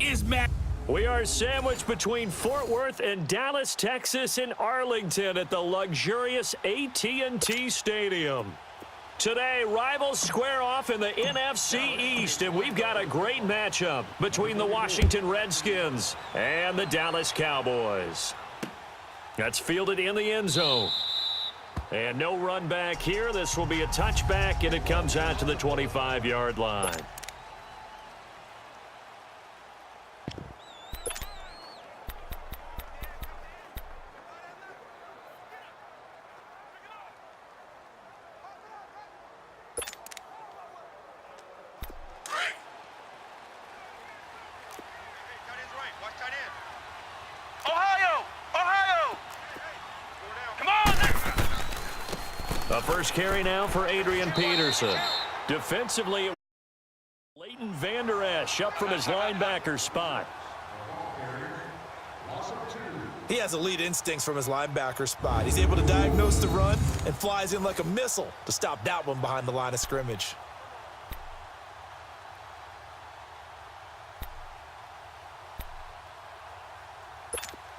is Matt. We are sandwiched between Fort Worth and Dallas, Texas, in Arlington at the luxurious AT&T Stadium. Today, rivals square off in the NFC East, and we've got a great matchup between the Washington Redskins and the Dallas Cowboys. That's fielded in the end zone. And no run back here. This will be a touchback, and it comes out to the 25-yard line. A first carry now for Adrian Peterson. Defensively, Leighton Vander Esch up from his linebacker spot. He has elite instincts from his linebacker spot. He's able to diagnose the run and flies in like a missile to stop that one behind the line of scrimmage.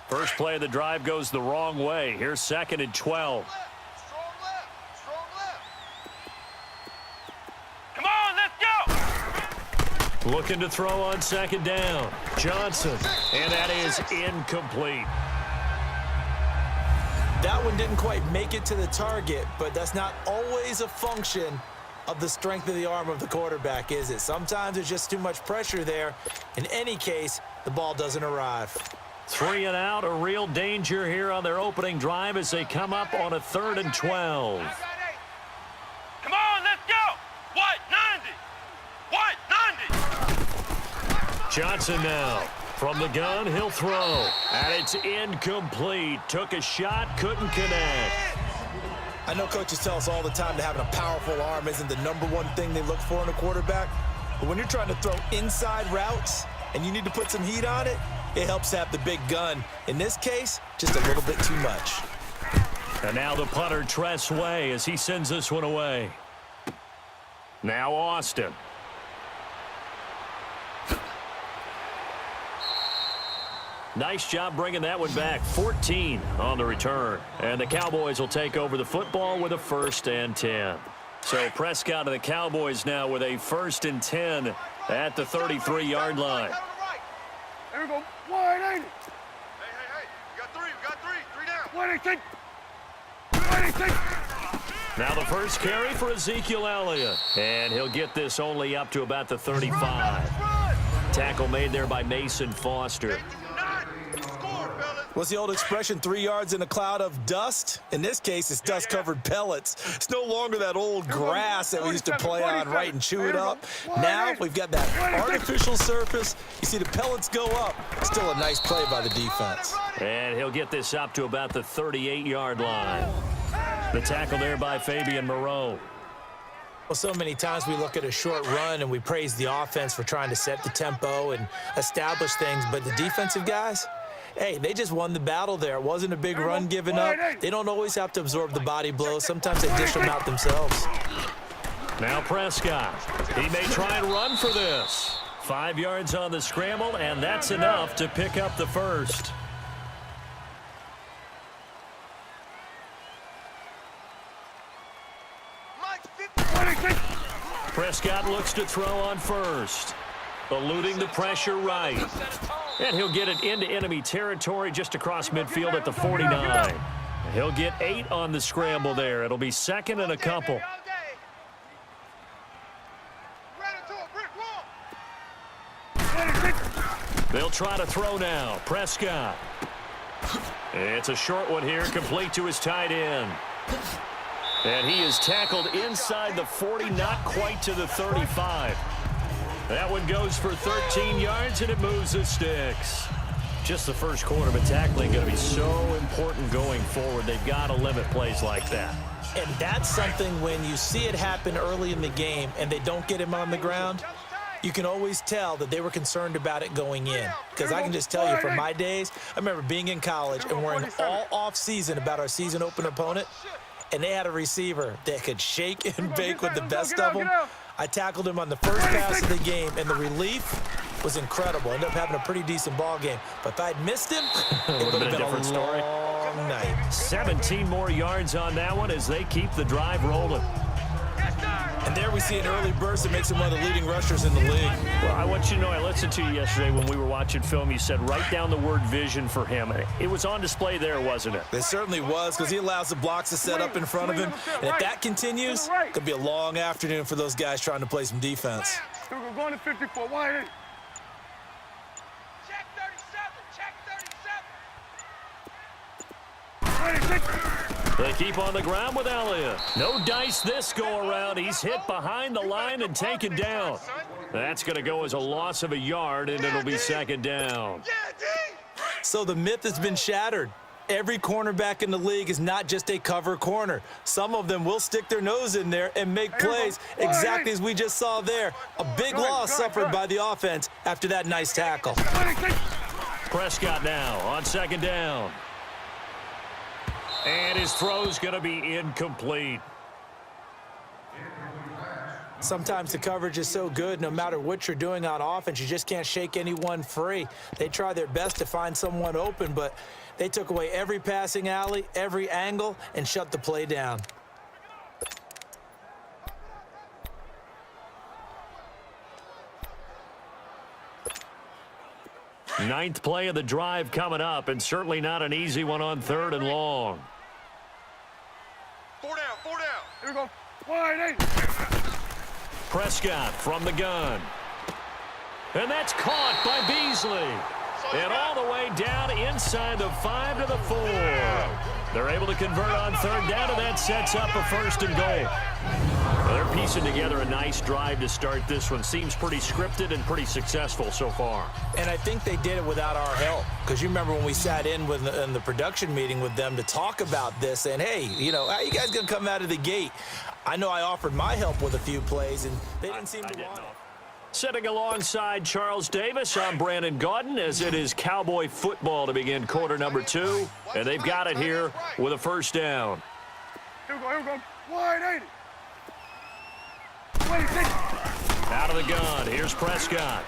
First play of the drive goes the wrong way. Here's 2nd and 12. Looking to throw on 2nd down. Johnson, and that is incomplete. That one didn't quite make it to the target, but that's not always a function of the strength of the arm of the quarterback, is it? Sometimes there's just too much pressure there. In any case, the ball doesn't arrive. 3 and out, a real danger here on their opening drive as they come up on a 3rd and 12. Come on, let's go! What? 90! What? 90! Johnson now. From the gun, he'll throw. And it's incomplete. Took a shot, couldn't connect. I know coaches tell us all the time that having a powerful arm isn't the #1 thing they look for in a quarterback. But when you're trying to throw inside routes and you need to put some heat on it, it helps to have the big gun. In this case, just a little bit too much. And now the punter, Tress Way, as he sends this one away. Now Austin. Nice job bringing that one back. 14 on the return. And the Cowboys will take over the football with a 1st and 10. So Prescott and the Cowboys now with a 1st and 10 at the 33-yard line. There we go. 180. Hey. We got three. 3 down. 180. 180. Now the first carry for Ezekiel Elliott. And he'll get this only up to about the 35. Tackle made there by Mason Foster. What's the old expression, 3 yards in a cloud of dust? In this case, it's dust-covered pellets. It's no longer that old grass that we used to play on, right, and chew it up. Now we've got that artificial surface. You see the pellets go up. Still a nice play by the defense. And he'll get this up to about the 38-yard line. The tackle there by Fabian Moreau. Well, so many times we look at a short run and we praise the offense for trying to set the tempo and establish things, but the defensive guys, hey, they just won the battle there. It wasn't a big run given up. They don't always have to absorb the body blows. Sometimes they dish them out themselves. Now Prescott. He may try and run for this. 5 yards on the scramble, and that's enough to pick up the first. Prescott looks to throw on first. Eluding the pressure right. And he'll get it into enemy territory just across midfield at the 49. He'll get 8 on the scramble there. It'll be 2nd and a couple. They'll try to throw now. Prescott. It's a short one here, complete to his tight end. And he is tackled inside the 40, not quite to the 35. That one goes for 13 yards, and it moves the sticks. Just the first quarter, but tackling going to be so important going forward. They've got to limit plays like that. And that's something when you see it happen early in the game and they don't get him on the ground, you can always tell that they were concerned about it going in. Because I can just tell you from my days, I remember being in college and worrying all off-season about our season open opponent, and they had a receiver that could shake and bake with the best of them. I tackled him on the first pass of the game, and the relief was incredible. Ended up having a pretty decent ball game. But if I'd missed him, it would have been a different story. long night. 17 more yards on that one as they keep the drive rolling. And there we see an early burst that makes him one of the leading rushers in the league. Well, I want you to know, I listened to you yesterday when we were watching film. You said write down the word vision for him. It was on display there, wasn't it? It certainly was, because he allows the blocks to set up in front of him. And if that continues, it could be a long afternoon for those guys trying to play some defense. Here we go, going to 54, wide in. Check 37, check 37. They keep on the ground with Elliott. No dice this go-around. He's hit behind the line and taken down. That's going to go as a loss of a yard, and it'll be second down. So the myth has been shattered. Every cornerback in the league is not just a cover corner. Some of them will stick their nose in there and make plays exactly as we just saw there. A big loss suffered by the offense after that nice tackle. Prescott now on second down. And his throw's going to be incomplete. Sometimes the coverage is so good, no matter what you're doing on offense, you just can't shake anyone free. They try their best to find someone open, but they took away every passing alley, every angle, and shut the play down. Ninth play of the drive coming up, and certainly not an easy one on third and long. Four down, four down. Here we go, wide in. Prescott from the gun. And that's caught by Beasley. And all the way down inside the 5 to the 4. They're able to convert on third down, and that sets up a first and goal. Well, they're piecing together a nice drive to start this one. Seems pretty scripted and pretty successful so far. And I think they did it without our help. Because you remember when we sat in the production meeting with them to talk about this, and hey, you know, how you guys going to come out of the gate? I know I offered my help with a few plays, and they didn't seem to want it. Sitting alongside Charles Davis, I'm Brandon Gaudin, as it is Cowboy football to begin quarter number 2. And they've got it here with a first down. Here we go, wide in. Out of the gun, here's Prescott.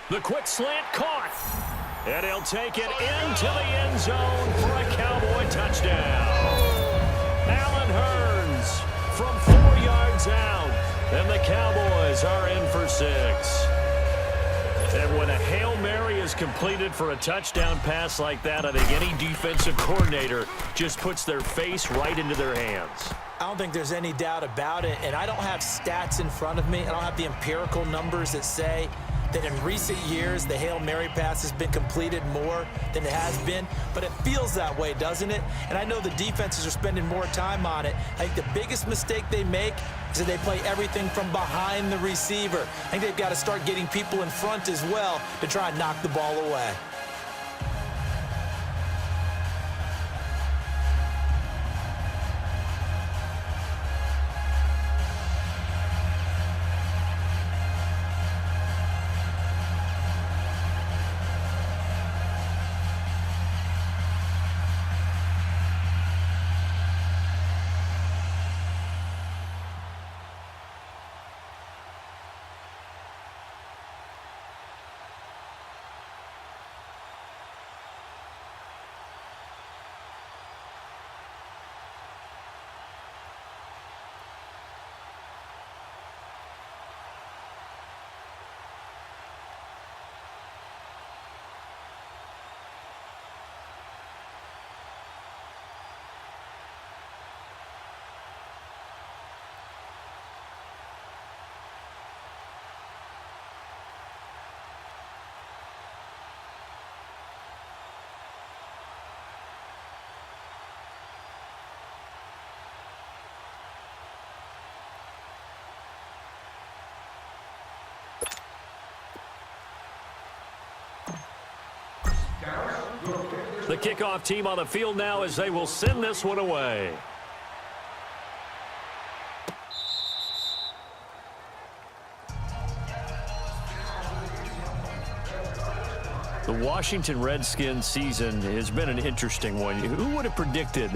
The quick slant caught. And he'll take it into the end zone for a Cowboy touchdown. Allen Hurns from 4 yards out. And the Cowboys are in for 6. And when a Hail Mary is completed for a touchdown pass like that, I think any defensive coordinator just puts their face right into their hands. I don't think there's any doubt about it, and I don't have stats in front of me. I don't have the empirical numbers that say that in recent years the Hail Mary pass has been completed more than it has been, but it feels that way, doesn't it? And I know the defenses are spending more time on it. I think the biggest mistake they make is that they play everything from behind the receiver. I think they've got to start getting people in front as well to try and knock the ball away. The kickoff team on the field now as they will send this one away. The Washington Redskins season has been an interesting one. Who would have predicted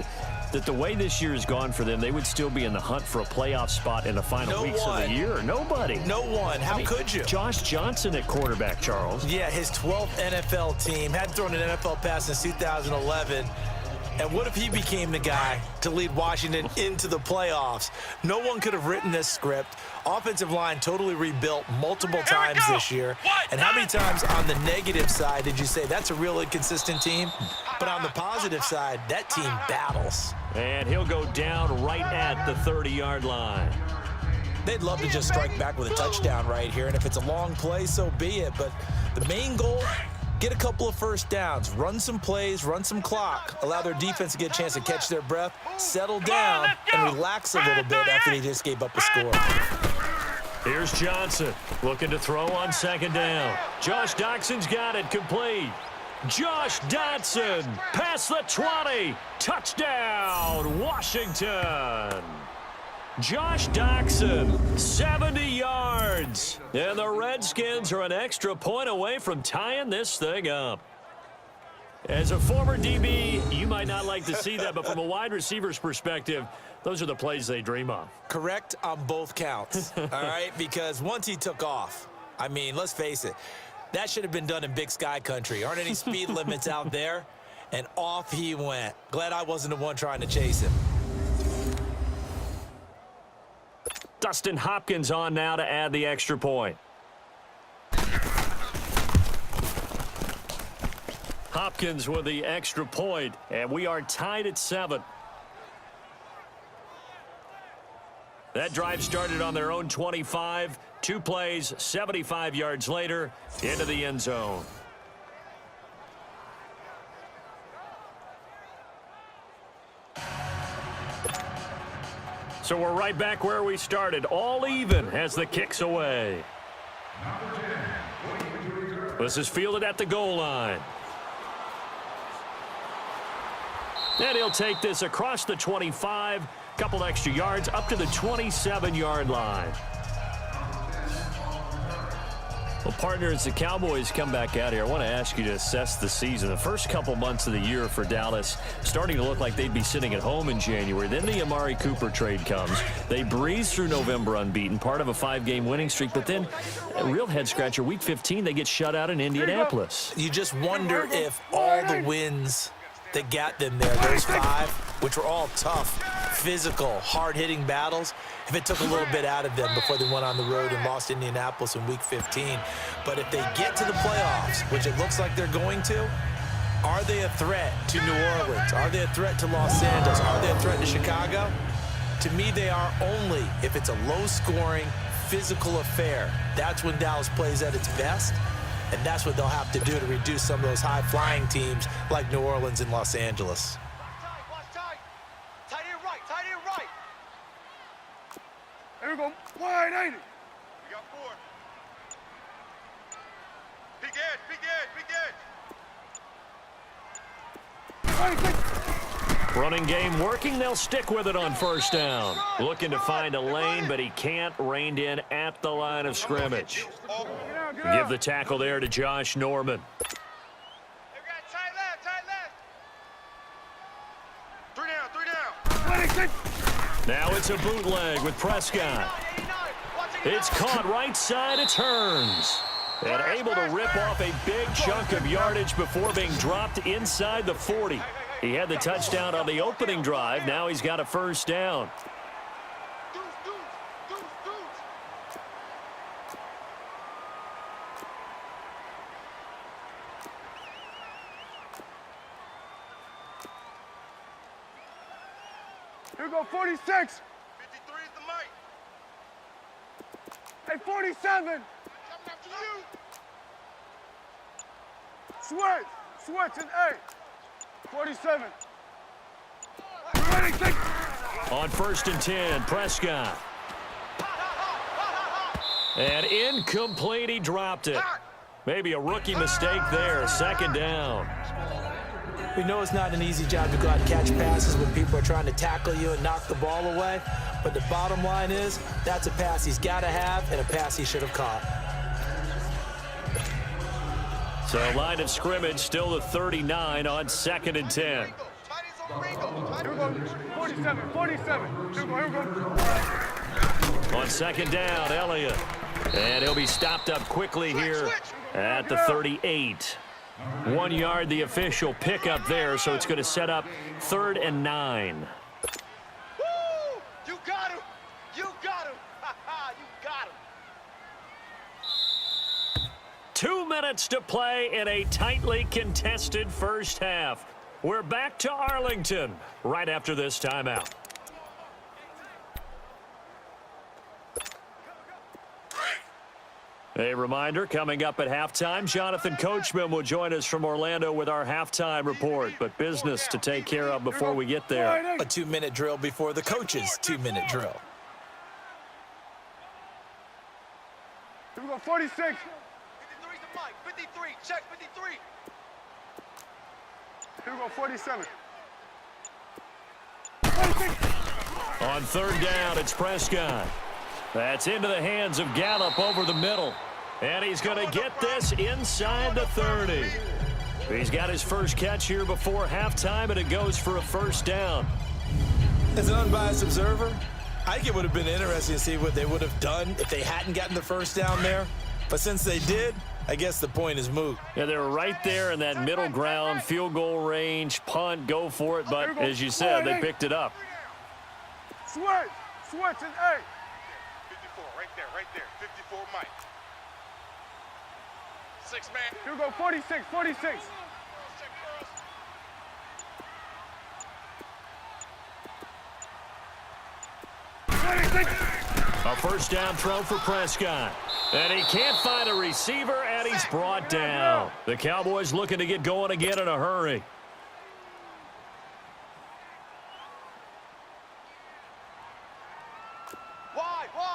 that the way this year has gone for them, they would still be in the hunt for a playoff spot in the final weeks of the year? Nobody. No one. How could you? Josh Johnson at quarterback, Charles. Yeah, his 12th NFL team. Hadn't thrown an NFL pass since 2011. And what if he became the guy to lead Washington into the playoffs? No one could have written this script. Offensive line totally rebuilt multiple times this year. And how many times on the negative side did you say that's a real inconsistent team? But on the positive side, that team battles. And he'll go down right at the 30-yard line. They'd love to just strike back with a touchdown right here. And if it's a long play, so be it. But the main goal, get a couple of first downs, run some plays, run some clock, allow their defense to get a chance to catch their breath, settle down, and relax a little bit after they just gave up a score. Here's Johnson looking to throw on second down. Josh Doxson's got it complete. Josh Dotson past the 20. Touchdown, Washington. Josh Doxson, 70 yards. And the Redskins are an extra point away from tying this thing up. As a former DB, you might not like to see that, but from a wide receiver's perspective, those are the plays they dream of. Correct on both counts, all right? Because once he took off, I mean, let's face it, that should have been done in Big Sky country. Aren't any speed limits out there? And off he went. Glad I wasn't the one trying to chase him. Dustin Hopkins on now to add the extra point. Hopkins with the extra point, and we are tied at 7. That drive started on their own 25. 2 plays, 75 yards later, into the end zone. So we're right back where we started, all even as the kick's away. This is fielded at the goal line. And he'll take this across the 25, couple extra yards up to the 27-yard line. Well, partner, as the Cowboys come back out here, I want to ask you to assess the season. The first couple months of the year for Dallas starting to look like they'd be sitting at home in January. Then the Amari Cooper trade comes. They breeze through November unbeaten, part of a 5-game winning streak. But then, a real head-scratcher, Week 15, they get shut out in Indianapolis. You just wonder if all the wins that got them there, those 5, which were all tough, physical, hard-hitting battles, if it took a little bit out of them before they went on the road and lost Indianapolis in Week 15. But if they get to the playoffs, which it looks like they're going to, are they a threat to New Orleans? Are they a threat to Los Angeles? Are they a threat to Chicago? To me, they are only if it's a low-scoring, physical affair. That's when Dallas plays at its best. And that's what they'll have to do to reduce some of those high-flying teams like New Orleans and Los Angeles. Tight end right, tight end right. There we go. Wide, ain't it? We got 4. Big edge, big edge, big edge. Running game working. They'll stick with it on first down. Looking to find a lane, but he can't. Reined in at the line of scrimmage. Give the tackle there to Josh Norman. They got tight left. 3 down. Now it's a bootleg with Prescott. It's caught right side. It turns. And able to rip off a big chunk of yardage before being dropped inside the 40. He had the touchdown on the opening drive. Now he's got a first down. Here we go, 46. 53 is the mic. Hey, 47. Coming after you. Switch, and 8. 47. Ready, 6. On first and 10, Prescott. And incomplete, he dropped it. Maybe a rookie mistake there, second down. We know it's not an easy job to go out and catch passes when people are trying to tackle you and knock the ball away. But the bottom line is, that's a pass he's got to have and a pass he should have caught. So line of scrimmage still the 39 on second and 10. Here we go. 47, 47. Here we go. On second down, Elliott. And he'll be stopped up quickly here at the 38. 1 yard, the official pickup there, so it's going to set up 3rd and 9. Woo! You got him. You got him. You got him. 2 minutes to play in a tightly contested first half. We're back to Arlington right after this timeout. A reminder, coming up at halftime, Jonathan Coachman will join us from Orlando with our halftime report, but business to take care of before we get there. A 2-minute drill before the coach's 2-minute drill. Here we go. 46. 53's the mic. 53. Check 53. Here we go. 47. On 3rd down, it's Prescott. That's into the hands of Gallup over the middle. And he's going to get this inside the 30. He's got his first catch here before halftime, and it goes for a first down. As an unbiased observer, I think it would have been interesting to see what they would have done if they hadn't gotten the first down there. But since they did, I guess the point is moot. Yeah, they were right there in that middle ground, field goal range, punt, go for it. But as you said, they picked it up. Switch. Switch and 8. 54, right there. 54 Mike. 6 man. Here we go. 46, 46. A first down throw for Prescott. And he can't find a receiver, and he's brought down. The Cowboys looking to get going again in a hurry.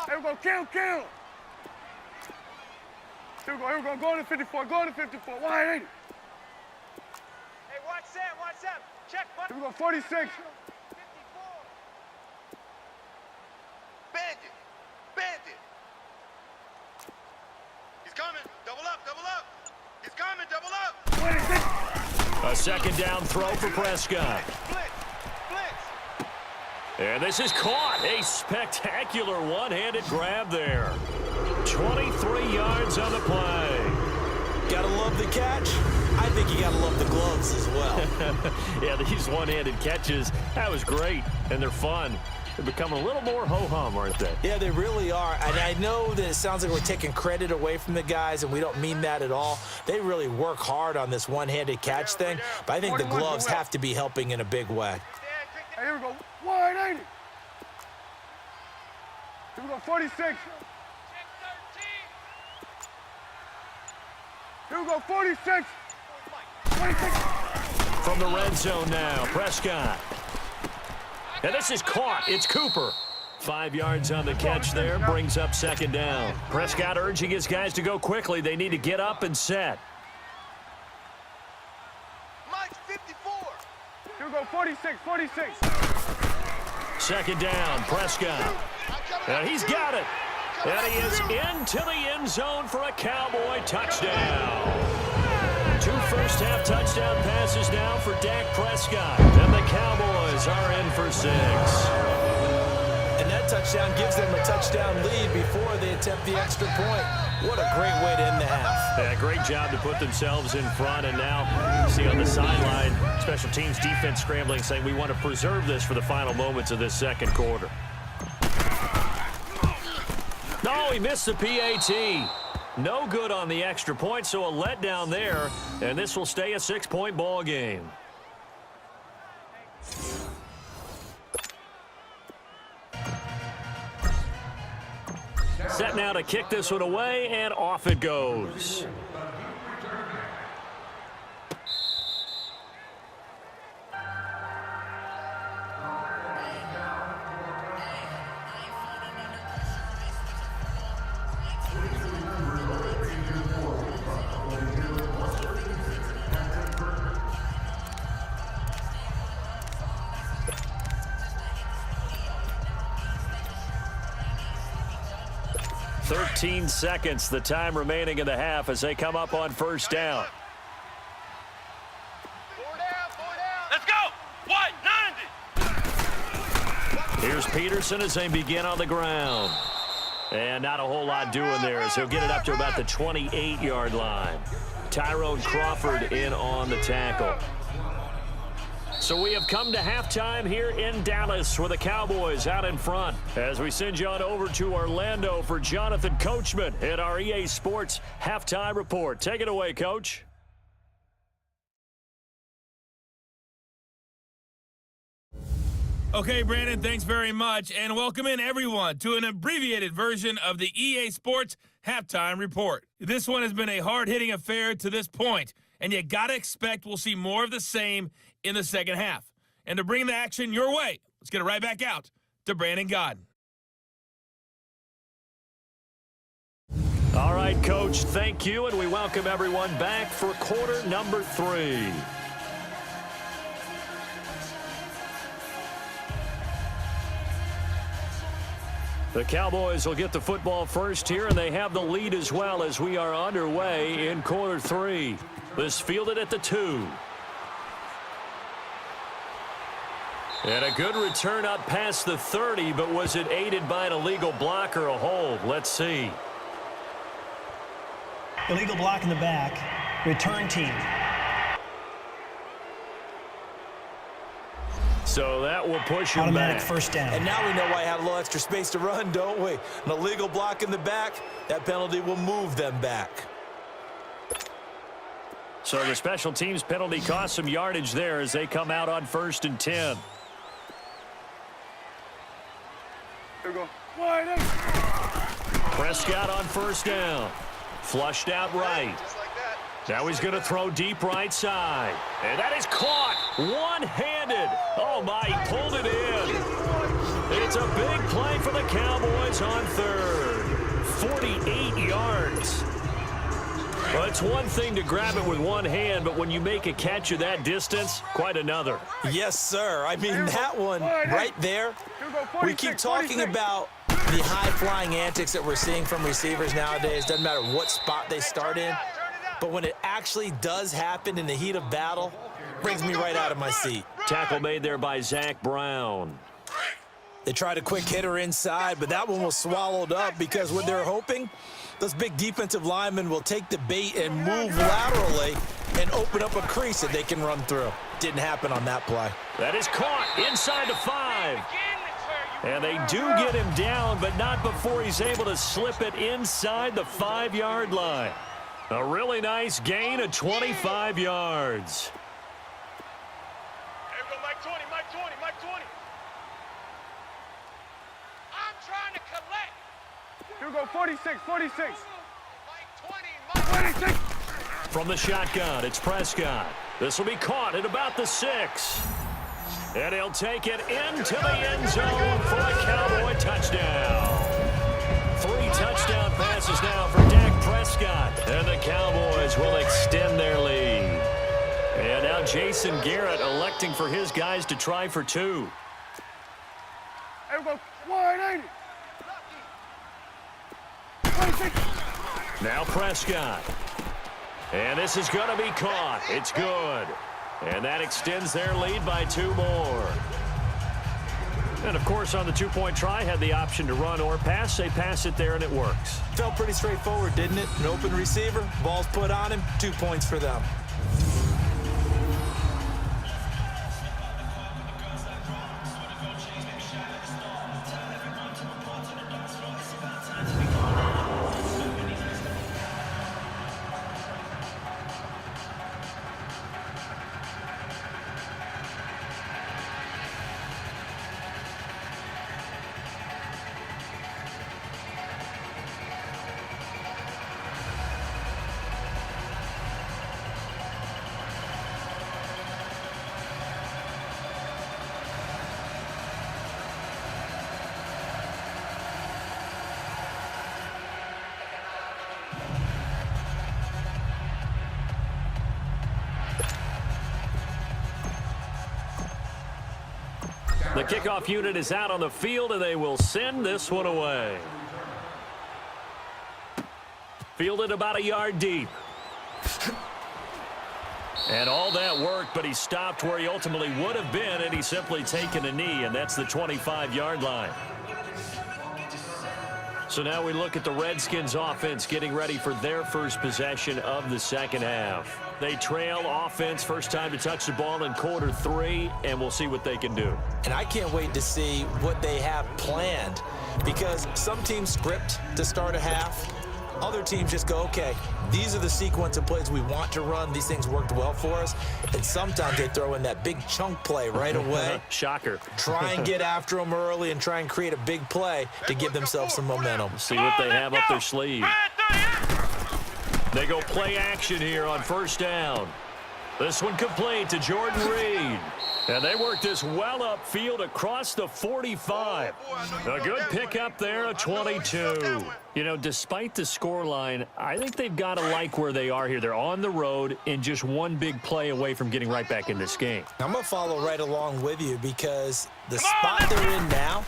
Here we go, kill. Here we go, go to 54, go to 54, wide 80. Hey, watch that. Check, buddy. Here we go, 46. 54. Bandit. He's coming. Double up. He's coming, double up. A second down throw for Prescott. Blitz. And this is caught. A spectacular one-handed grab there. 23 yards on the play. Gotta love the catch. I think you gotta love the gloves as well. Yeah, these one-handed catches, that was great, and they're fun. They're becoming a little more ho-hum, aren't they? Yeah, they really are. And I know that it sounds like we're taking credit away from the guys, and we don't mean that at all. They really work hard on this one-handed catch thing, but I think the gloves have to be helping in a big way. Hey, here we go, wide 80. Here we go, 46. Check 13. Here we go, 46. 26. From the red zone now, Prescott. And this is caught. It's Cooper. 5 yards on the catch there, brings up second down. Prescott urging his guys to go quickly. They need to get up and set. Mike's 54. Here we go, 46. Second down, Prescott. And he's got it. And he is into the end zone for a Cowboy touchdown. 2 first-half touchdown passes now for Dak Prescott. And the Cowboys are in for 6. And that touchdown gives them a touchdown lead before they attempt the extra point. What a great way to end the half. Yeah, great job to put themselves in front. And now, see on the sideline, special teams defense scrambling, saying we want to preserve this for the final moments of this second quarter. No, he missed the PAT. No good on the extra point, so a letdown there, and this will stay a 6-point ball game. Set now to kick this one away, and off it goes. Thirteen seconds, the time remaining in the half as they come up on first down. 4 down. Let's go. 1, 9. Here's Peterson as they begin on the ground. And not a whole lot doing there as he'll get it up to about the 28-yard line. Tyrone Crawford in on the tackle. So we have come to halftime here in Dallas with the Cowboys out in front. As we send you on over to Orlando for Jonathan Coachman at our EA Sports Halftime Report. Take it away, Coach. Okay, Brandon, thanks very much, and welcome in everyone to an abbreviated version of the EA Sports Halftime Report. This one has been a hard-hitting affair to this point, and you got to expect we'll see more of the same in the second half. And to bring the action your way, let's get it right back out to Brandon Godden. All right, Coach, thank you, and we welcome everyone back for quarter number 3. The Cowboys will get the football first here, and they have the lead as well as we are underway in quarter 3. This fielded at the 2. And a good return up past the 30, but was it aided by an illegal block or a hold? Let's see. Illegal block in the back. Return team. So that will push him Automatic back. first down. And now we know why I had a little extra space to run, don't we? An illegal block in the back, that penalty will move them back. So the special teams penalty cost some yardage there as they come out on 1st and 10. Here we go. Wide open. Prescott on 1st down. Flushed out right. Just like that. Now he's going to throw deep right side. And that is caught one-handed. Oh, my, he pulled it in. It's a big play for the Cowboys on 3rd. 48 yards. Well, it's one thing to grab it with one hand, but when you make a catch of that distance, quite another. Yes, sir. I mean, that one right there, we keep talking about the high-flying antics that we're seeing from receivers nowadays. Doesn't matter what spot they start in. But when it actually does happen in the heat of battle, brings me right out of my seat. Tackle made there by Zach Brown. They tried a quick hitter inside, but that one was swallowed up because what they're hoping, those big defensive linemen will take the bait and move laterally and open up a crease that they can run through. Didn't happen on that play. That is caught inside the 5. And they do get him down, but not before he's able to slip it inside the 5-yard line. A really nice gain of 25 yards. Here we go, Mike 20, Mike 20, Mike 20. I'm trying to collect. Here we go, 46, 46. Mike 20, Mike 26. From the shotgun, it's Prescott. This will be caught at about the 6. And he'll take it into the end zone for a Cowboy touchdown. 3 touchdown passes now for Dak Prescott. And the Cowboys will extend their lead. And now Jason Garrett electing for his guys to try for 2. Here we go, 180. 26. Now Prescott. And this is going to be caught. It's good. And that extends their lead by 2 more. And, of course, on the 2-point try, had the option to run or pass. They pass it there, and it works. Felt pretty straightforward, didn't it? An open receiver, ball's put on him, 2 points for them. The kickoff unit is out on the field, and they will send this one away. Fielded about a yard deep. And all that work, but he stopped where he ultimately would have been, and he's simply taken a knee, and that's the 25-yard line. So now we look at the Redskins offense getting ready for their first possession of the second half. They trail offense, first time to touch the ball in quarter 3, and we'll see what they can do. And I can't wait to see what they have planned, because some teams script to start a half. Other teams just go, okay, these are the sequence of plays we want to run. These things worked well for us. And sometimes they throw in that big chunk play right away. Shocker. Try and get after them early and try and create a big play to give themselves some momentum. See what they have up their sleeve. They go play action here on first down. This one complete to Jordan Reed. And they work this well upfield across the 45. A good pickup there, a 22. You know, despite the scoreline, I think they've got to like where they are here. They're on the road and just one big play away from getting right back in this game. I'm going to follow right along with you, because the spot they're in now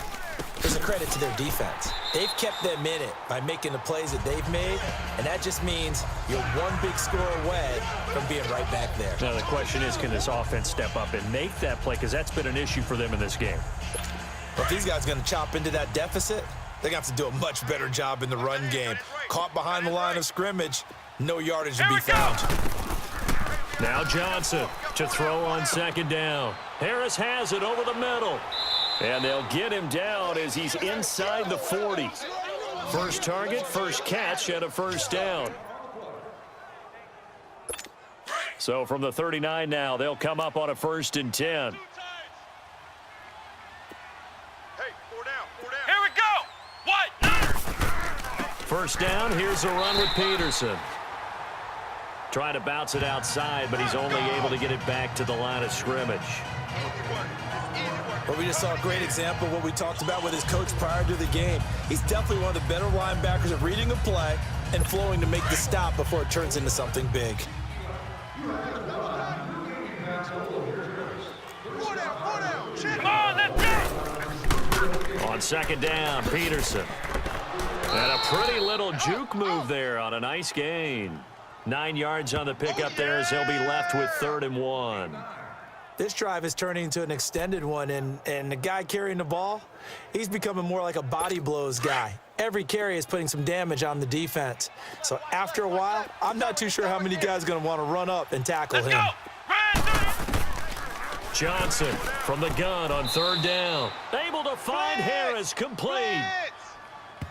is a credit to their defense. They've kept them in it by making the plays that they've made, and that just means you're one big score away from being right back there. Now the question is, can this offense step up and make that play? Because that's been an issue for them in this game. Well, if these guys are going to chop into that deficit, they're going to have to do a much better job in the run game. Caught behind the line of scrimmage, no yardage to be found. Now Johnson to throw on second down. Harris has it over the middle. And they'll get him down as he's inside the 40. First target, first catch, and a first down. So from the 39 now, they'll come up on a 1st and 10. Hey, 4 down. Here we go. What? First down, here's a run with Peterson. Trying to bounce it outside, but he's only able to get it back to the line of scrimmage. Well, we just saw a great example of what we talked about with his coach prior to the game. He's definitely one of the better linebackers at reading a play and flowing to make the stop before it turns into something big. Come on, let's go. On second down, Peterson. And a pretty little juke move there on a nice gain. 9 yards on the pickup there as he'll be left with 3rd and 1. This drive is turning into an extended one, and the guy carrying the ball, he's becoming more like a body blows guy. Every carry is putting some damage on the defense. So after a while, I'm not too sure how many guys are going to want to run up and tackle him. Johnson from the gun on 3rd down. Able to find Harris, complete.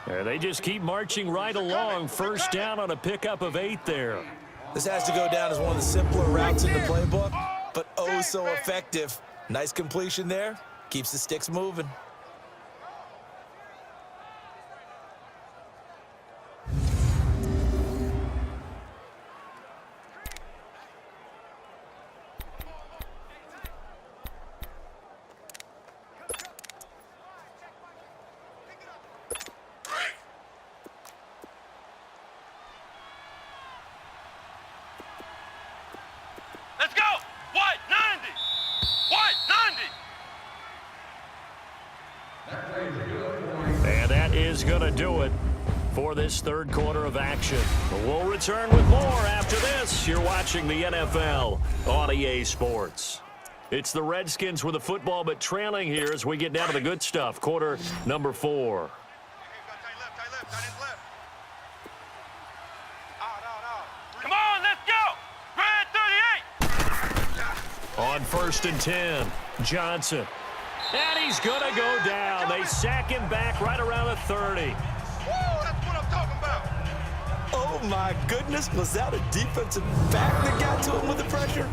And they just keep marching right along. First down on a pickup of 8 there. This has to go down as one of the simpler routes in the playbook, but oh so effective. Nice completion there. Keeps the sticks moving. Let's go. What? 90. What? 90. And that is going to do it for this 3rd quarter of action. We'll return with more after this. You're watching the NFL on EA Sports. It's the Redskins with the football, but trailing here as we get down to the good stuff. Quarter number 4. Come on, let's go. Red 38. On 1st and 10, Johnson. And he's going to go down. They sack him back right around the 30. Woo, that's what I'm talking about. Oh, my goodness. Was that a defensive back that got to him with the pressure?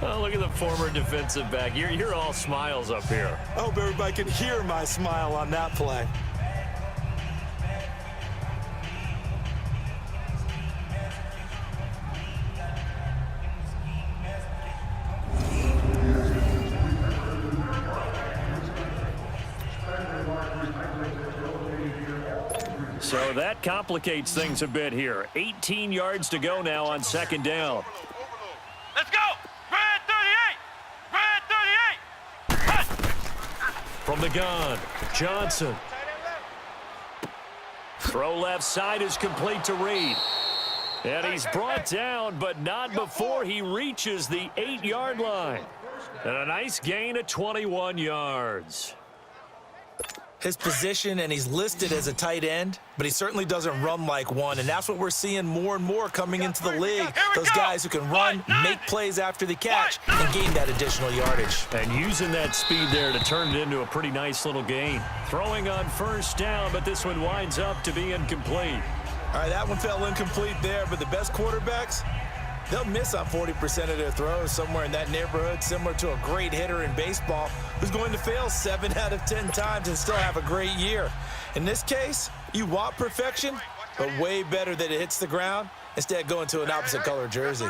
Oh, look at the former defensive back. You're all smiles up here. I hope everybody can hear my smile on that play. So that complicates things a bit here. 18 yards to go now on 2nd down. Let's go. Red 38. Red 38. From the gun, Johnson. Throw left side is complete to Reed. And he's brought down, but not before he reaches the 8-yard line. And a nice gain of 21 yards. His position, and he's listed as a tight end, but he certainly doesn't run like one, and that's what we're seeing more and more coming into the league. Those guys who can run, make plays after the catch, and gain that additional yardage. And using that speed there to turn it into a pretty nice little gain. Throwing on first down, but this one winds up to be incomplete. All right, that one fell incomplete there, but the best quarterbacks, they'll miss on 40% of their throws, somewhere in that neighborhood, similar to a great hitter in baseball who's going to fail 7 out of 10 times and still have a great year. In this case, you want perfection, but way better that it hits the ground instead of going to an opposite color jersey.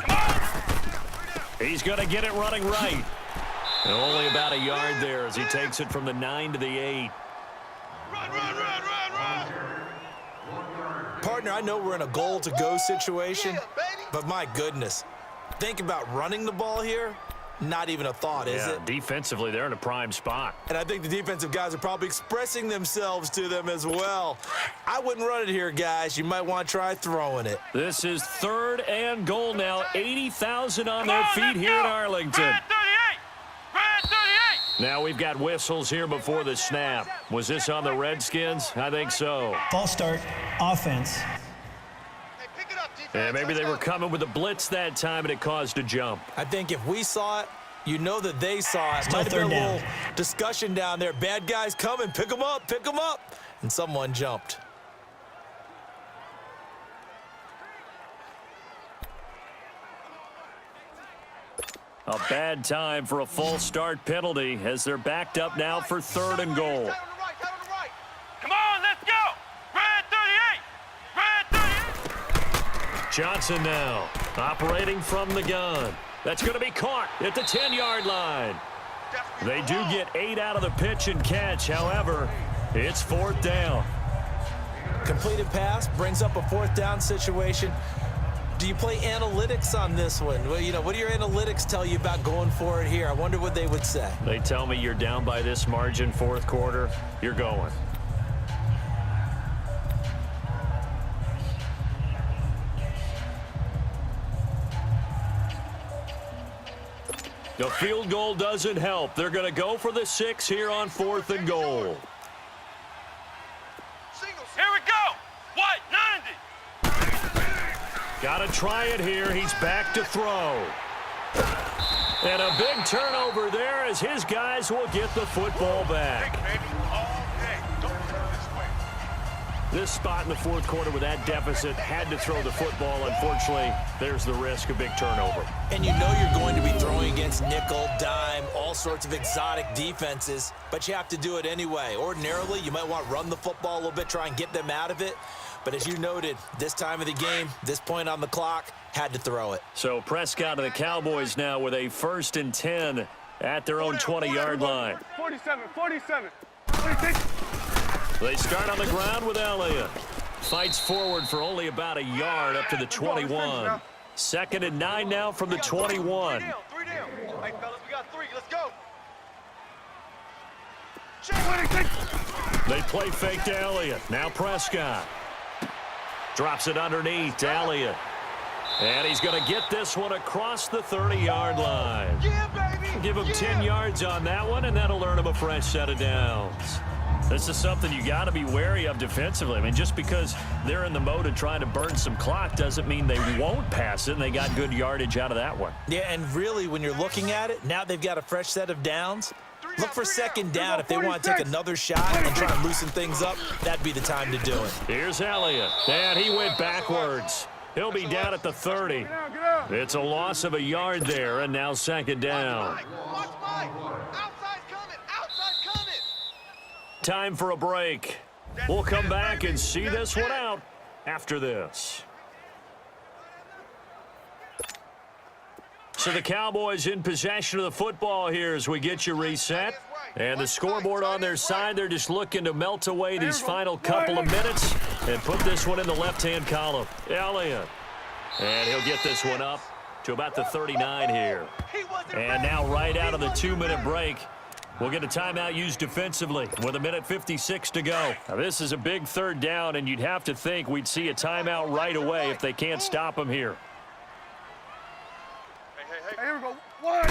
He's going to get it running right. And only about a yard there as he takes it from the 9 to the 8. Run, run, run, run, run. Partner, I know we're in a goal-to-go situation, but my goodness, think about running the ball here. Not even a thought, is it? Defensively, they're in a prime spot. And I think the defensive guys are probably expressing themselves to them as well. I wouldn't run it here, guys. You might want to try throwing it. This is 3rd and goal now. 80,000 on their feet here in Arlington. Now we've got whistles here before the snap. Was this on the Redskins? I think so. False start, offense. Yeah, maybe they were coming with a blitz that time and it caused a jump. I think if we saw it, you know that they saw it. Still Might have been a third down. little discussion down there. Bad guys coming. Pick them up. Pick them up. And someone jumped. A bad time for a false start penalty as they're backed up now for 3rd and goal. Come on, let's go. Red 38. Red 38. Johnson now operating from the gun. That's going to be caught at the 10-yard line. They do get 8 out of the pitch and catch. However, it's 4th down. Completed pass brings up a 4th down situation. Do you play analytics on this one? Well, you know, what do your analytics tell you about going for it here? I wonder what they would say. They tell me you're down by this margin, 4th quarter, you're going. The field goal doesn't help. They're going to go for the 6 here on 4th and goal. Here we go. What? 90. Got to try it here. He's back to throw. And a big turnover there as his guys will get the football back. This spot in the 4th quarter with that deficit had to throw the football. Unfortunately, there's the risk of big turnover. And you know you're going to be throwing against nickel, dime, all sorts of exotic defenses, but you have to do it anyway. Ordinarily, you might want to run the football a little bit, try and get them out of it. But as you noted, this time of the game, this point on the clock, had to throw it. So Prescott and the Cowboys now with a 1st and 10 at their own 20-yard line. 47, 47, 46. They start on the ground with Elliott. Fights forward for only about a yard up to the 21. 2nd and 9 now from the 21. 3 down. Hey, fellas, we got 3. Let's go. They play fake to Elliott. Now Prescott. Drops it underneath to Elliott. And he's going to get this one across the 30-yard line. Yeah, baby. Give him 10 yards on that one, and that'll earn him a fresh set of downs. This is something you got to be wary of defensively. I mean, just because they're in the mode of trying to burn some clock doesn't mean they won't pass it, and they got good yardage out of that one. Yeah, and really, when you're looking at it, now they've got a fresh set of downs. Look for 2nd down if they want to take another shot and try and loosen things up. That'd be the time to do it. Here's Elliott, and he went backwards. He'll be down at the 30. It's a loss of a yard there, and now 2nd down. Watch Mike. Outside's coming. Outside's coming. Time for a break. We'll come back and see this one out after this. So the Cowboys in possession of the football here as we get you reset. And the scoreboard on their side, they're just looking to melt away these final couple of minutes and put this one in the left-hand column. Elliott. And he'll get this one up to about the 39 here. And now right out of the 2-minute break, We'll get a timeout used defensively with 1:56 to go. Now, this is a big third down, and you'd have to think we'd see a timeout right away if they can't stop him here. Hey, here we go. Wide.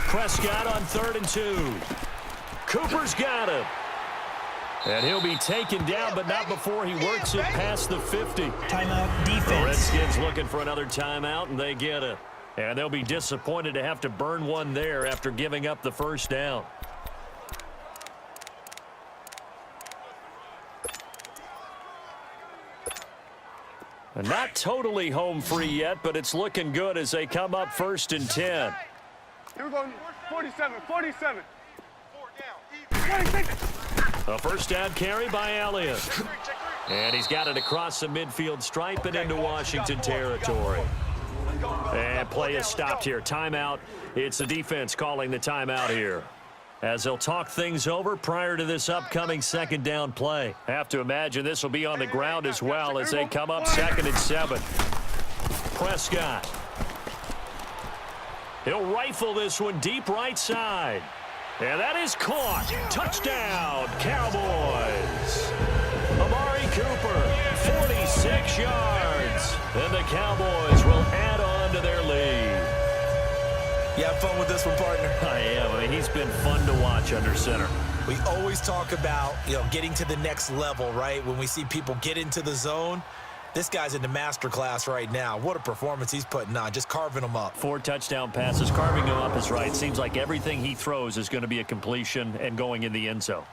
Prescott on 3rd and 2. Cooper's got him. And he'll be taken down, but not before he works it past the 50. Timeout defense. The Redskins looking for another timeout, and they get it. And they'll be disappointed to have to burn one there after giving up the first down. And not totally home free yet, but it's looking good as they come up 1st and 10. Here we go. 47. 47. 46. A first down carry by Elliott. And he's got it across the midfield stripe and into Washington territory. And play is stopped here. Timeout. It's the defense calling the timeout here, as they'll talk things over prior to this upcoming 2nd down play. Have to imagine this will be on the ground as well as they come up 2nd and 7. Prescott. He'll rifle this one deep right side. And that is caught. Touchdown, Cowboys. Amari Cooper, 46 yards. And the Cowboys will add on to their lead. You have fun with this one, partner? I am. I mean, he's been fun to watch under center. We always talk about, getting to the next level, right? When we see people get into the zone, this guy's in the master class right now. What a performance he's putting on, just carving them up. 4 touchdown passes. Carving them up is right. Seems like everything he throws is going to be a completion and going in the end zone.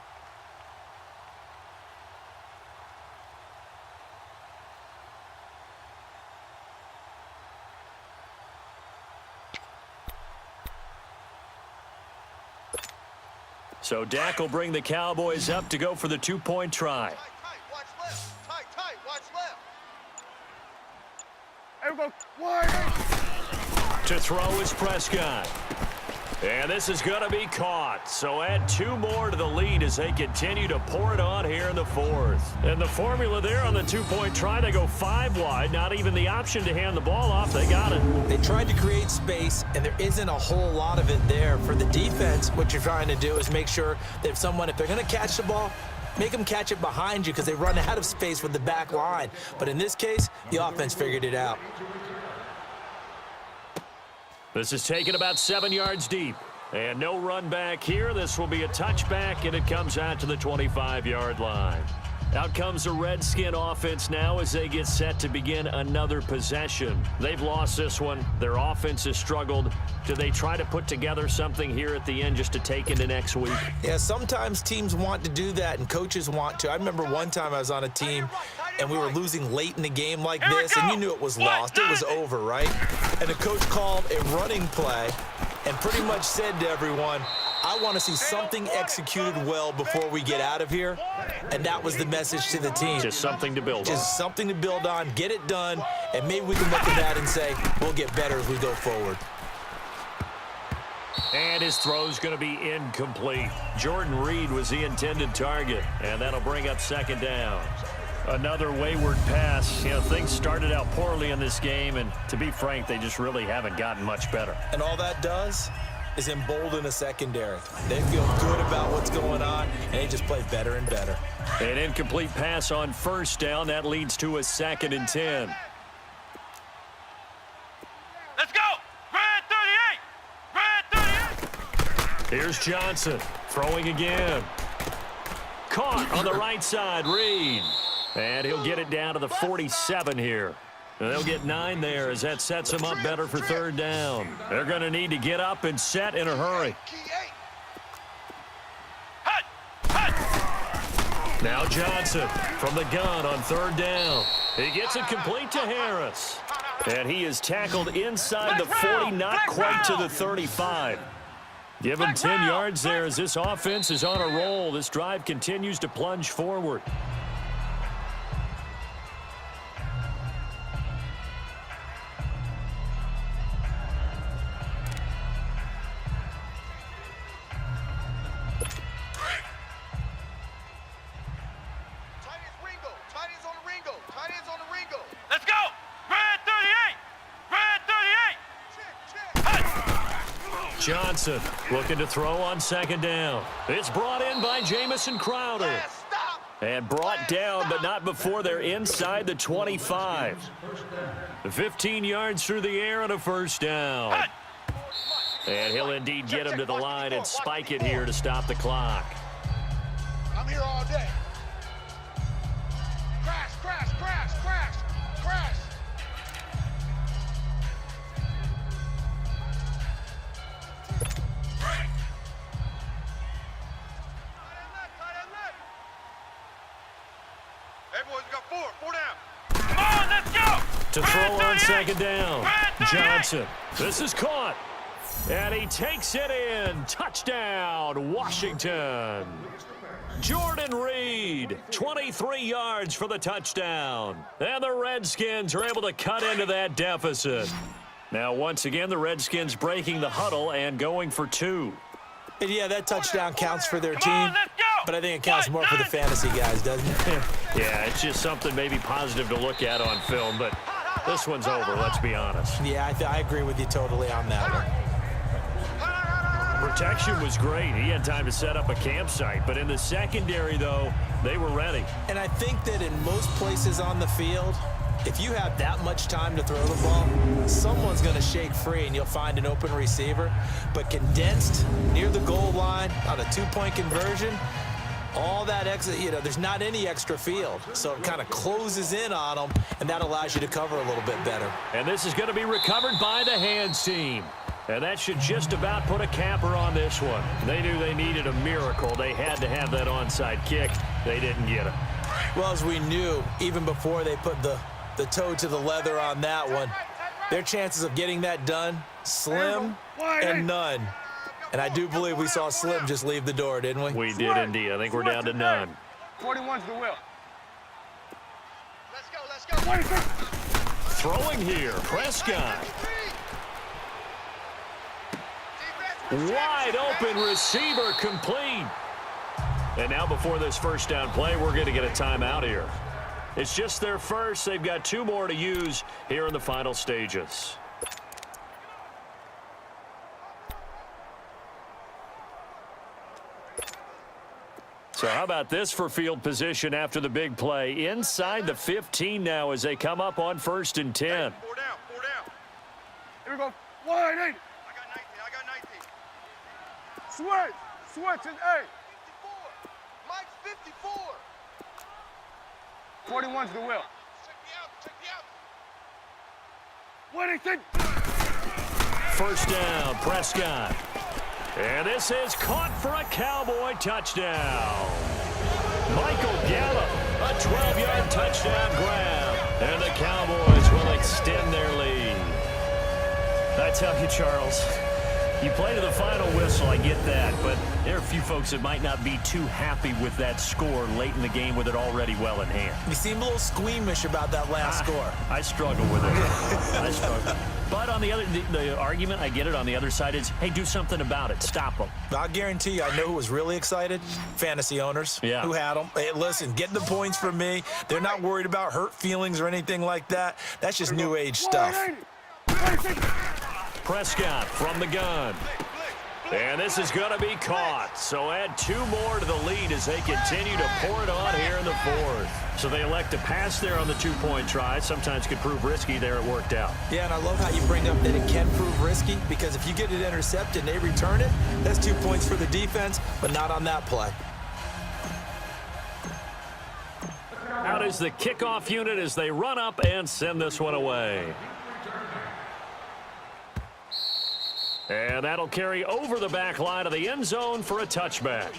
So Dak will bring the Cowboys up to go for the 2-point try. Watch left. Tight. Watch left. Here we go. Wide. To throw is Prescott. And this is going to be caught. So add 2 more to the lead as they continue to pour it on here in the 4th. And the formula there on the 2-point try, they go 5 wide. Not even the option to hand the ball off. They got it. They tried to create space, and there isn't a whole lot of it there. For the defense, what you're trying to do is make sure that if they're going to catch the ball, make them catch it behind you because they run out of space with the back line. But in this case, the offense figured it out. This is taken about 7 yards deep. And no run back here. This will be a touchback, and it comes out to the 25-yard line. Out comes the Redskin offense now as they get set to begin another possession. They've lost this one. Their offense has struggled. Do they try to put together something here at the end just to take into next week? Yeah, sometimes teams want to do that and coaches want to. I remember one time I was on a team and we were losing late in the game like this, and you knew it was lost. It was over, right? And the coach called a running play and pretty much said to everyone, I want to see something executed well before we get out of here. And that was the message to the team. Just something to build on. Just something to build on, get it done, and maybe we can look at that and say, we'll get better as we go forward. And his throw's going to be incomplete. Jordan Reed was the intended target, and that'll bring up 2nd down. Another wayward pass. Things started out poorly in this game, and to be frank, they just really haven't gotten much better. And all that does is embolden a secondary. They feel good about what's going on, and they just play better and better. An incomplete pass on 1st down. That leads to a 2nd and 10. Let's go. Red 38. Here's Johnson throwing again. Caught on the right side, Reed. And he'll get it down to the 47 here. And they'll get 9 there as that sets them up better for 3rd down. They're going to need to get up and set in a hurry. Now Johnson from the gun on 3rd down. He gets it complete to Harris. And he is tackled inside the 40, not quite to the 35. Give him 10 yards there as this offense is on a roll. This drive continues to plunge forward. Let's go. Red 38. Red 38. Johnson looking to throw on second down. It's brought in by Jamison Crowder. And brought down, but not before they're inside the 25. 15 yards through the air and a first down. And he'll indeed get him to the line and spike it here to stop the clock. I'm here all day. Crash, crash, crash, crash, crash. Hey, boys, we got four down. Come on, let's go. To throw on second down. Johnson. This is caught. And he takes it in. Touchdown, Washington. Jordan Reed, 23 yards for the touchdown. And the Redskins are able to cut into that deficit. Now, once again, the Redskins breaking the huddle and going for 2. And yeah, that touchdown counts for their team, but I think it counts more for the fantasy guys, doesn't it? Yeah, it's just something maybe positive to look at on film, but this one's over, let's be honest. Yeah, I agree with you totally on that one. Protection was great. He had time to set up a campsite, but in the secondary, though, they were ready. And I think that in most places on the field, if you have that much time to throw the ball, someone's going to shake free and you'll find an open receiver. But condensed near the goal line on a 2-point conversion, all that extra, there's not any extra field. So it kind of closes in on them, and that allows you to cover a little bit better. And this is going to be recovered by the hands team. And that should just about put a capper on this one. They knew they needed a miracle. They had to have that onside kick. They didn't get it. Well, as we knew, even before they put the toe to the leather on that one, their chances of getting that done, slim and none. And I do believe we saw Slim just leave the door, didn't we? We did indeed. I think we're down to none. 41's the will. Let's go. Throwing here, Prescott. Wide open receiver complete. And now before this first down play, we're going to get a timeout here. It's just their first. They've got 2 more to use here in the final stages. So how about this for field position after the big play? Inside the 15 now as they come up on 1st and 10. 4 down. Here we go. Wide 80. I got 19. Switch and 8. 54. Mike's 54. 41's the will. Check me out. What do you think? First down, Prescott. And this is caught for a Cowboy touchdown. Michael Gallup, a 12-yard touchdown grab. And the Cowboys will extend their lead. I tell you, Charles, you play to the final whistle, I get that, but there are a few folks that might not be too happy with that score late in the game with it already well in hand. You seem a little squeamish about that last score. I struggle with it. I struggle. But on the other, the argument, I get it, on the other side is, hey, do something about it. Stop them. I'll guarantee you, I know who was really excited. Fantasy owners who had them. Hey, listen, get the points from me. They're not worried about hurt feelings or anything like that. That's just new age stuff. Prescott from the gun. And this is going to be caught. So add 2 more to the lead as they continue to pour it on here in the 4th. So they elect to pass there on the 2-point try. Sometimes could prove risky. There it worked out. Yeah, and I love how you bring up that it can prove risky, because if you get it intercepted and they return it, that's 2 points for the defense, but not on that play. Out is the kickoff unit as they run up and send this one away. And that'll carry over the back line of the end zone for a touchback.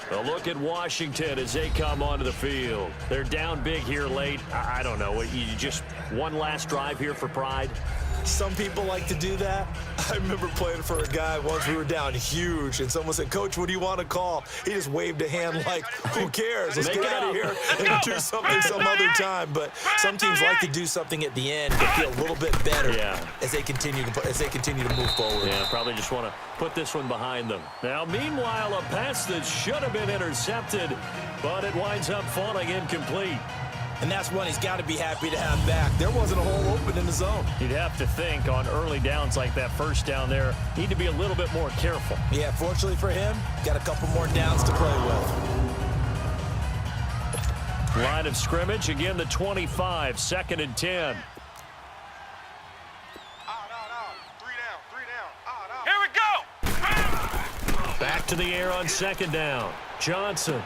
A look at Washington as they come onto the field. They're down big here late. I don't know. You just one last drive here for pride? Some people like to do that. I remember playing for a guy once. We were down huge, and someone said, "Coach, what do you want to call?" He just waved a hand like, "Who cares? Let's get out of here and do something some other time." But some teams like to do something at the end to feel a little bit better as they continue to move forward. Yeah, probably just want to put this one behind them. Now, meanwhile, a pass that should have been intercepted, but it winds up falling incomplete. And that's one he's got to be happy to have back. There wasn't a hole open in the zone. You'd have to think on early downs like that first down there, need to be a little bit more careful. Yeah, fortunately for him, got a couple more downs to play with. Line of scrimmage, again the 25, 2nd and 10. Here we go. Back to the air on 2nd down. Johnson.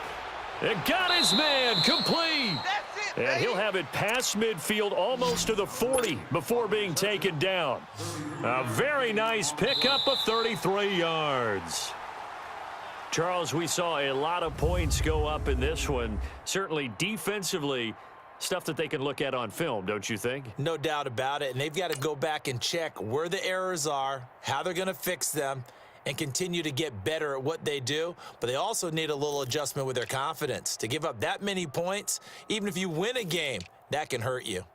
It got his man complete. That's it, And he'll have it past midfield almost to the 40 before being taken down. A very nice pickup of 33 yards. Charles, we saw a lot of points go up in this one. Certainly defensively, stuff that they can look at on film, don't you think? No doubt about it. And they've got to go back and check where the errors are, how they're going to fix them, and continue to get better at what they do. But they also need a little adjustment with their confidence. To give up that many points, even if you win a game, that can hurt you.